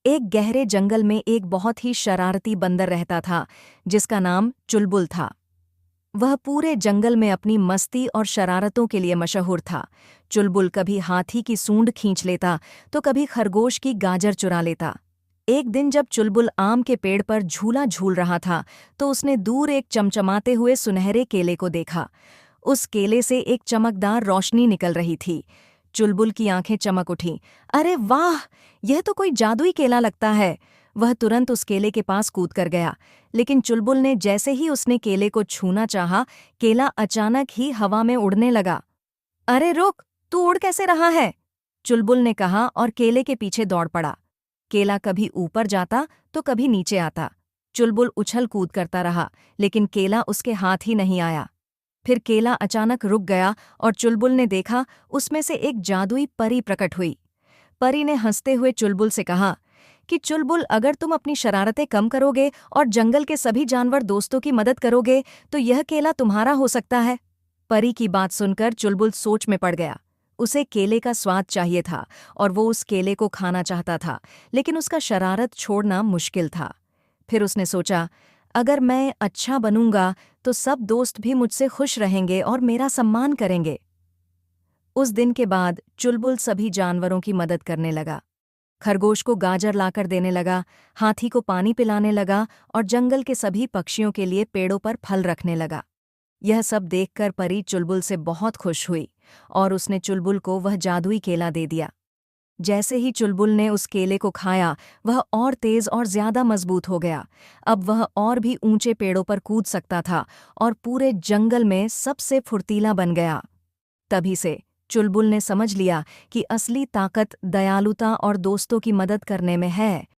एक गहरे जंगल में एक बहुत ही शरारती बंदर रहता था, जिसका नाम चुलबुल था। वह पूरे जंगल में अपनी मस्ती और शरारतों के लिए मशहूर था। चुलबुल कभी हाथी की सूंड खींच लेता, तो कभी खरगोश की गाजर चुरा लेता। एक दिन जब चुलबुल आम के पेड़ पर झूला झूल रहा था, तो उसने दूर एक चमचमाते हुए सुनहरे केले को देखा। उस केले से एक चमकदार रोशनी निकल रही थी। चुलबुल की आंखें चमक उठीं। अरे वाह! यह तो कोई जादुई केला लगता है। वह तुरंत उस केले के पास कूद कर गया, लेकिन चुलबुल ने जैसे ही उसने केले को छूना चाहा, केला अचानक ही हवा में उड़ने लगा। अरे रुक, तू उड़ कैसे रहा है? चुलबुल ने कहा और केले के पीछे दौड़ पड़ा। केला कभी ऊपर जाता तो कभी नीचे आता। चुलबुल उछल कूद करता रहा, लेकिन केला उसके हाथ ही नहीं आया। फिर केला अचानक रुक गया और चुलबुल ने देखा उसमें से एक जादुई परी प्रकट हुई। परी ने हंसते हुए चुलबुल से कहा कि चुलबुल, अगर तुम अपनी शरारतें कम करोगे और जंगल के सभी जानवर दोस्तों की मदद करोगे तो यह केला तुम्हारा हो सकता है। परी की बात सुनकर चुलबुल सोच में पड़ गया। उसे केले का स्वाद चाहिए था और वो उस केले को खाना चाहता था, लेकिन उसका शरारत छोड़ना मुश्किल था। फिर उसने सोचा, अगर मैं अच्छा बनूंगा तो सब दोस्त भी मुझसे खुश रहेंगे और मेरा सम्मान करेंगे। उस दिन के बाद चुलबुल सभी जानवरों की मदद करने लगा। खरगोश को गाजर लाकर देने लगा, हाथी को पानी पिलाने लगा और जंगल के सभी पक्षियों के लिए पेड़ों पर फल रखने लगा। यह सब देखकर परी चुलबुल से बहुत खुश हुई और उसने चुलबुल को वह जादुई केला दे दिया। जैसे ही चुलबुल ने उस केले को खाया, वह और तेज और ज्यादा मजबूत हो गया। अब वह और भी ऊंचे पेड़ों पर कूद सकता था और पूरे जंगल में सबसे फुर्तीला बन गया। तभी से चुलबुल ने समझ लिया कि असली ताकत दयालुता और दोस्तों की मदद करने में है।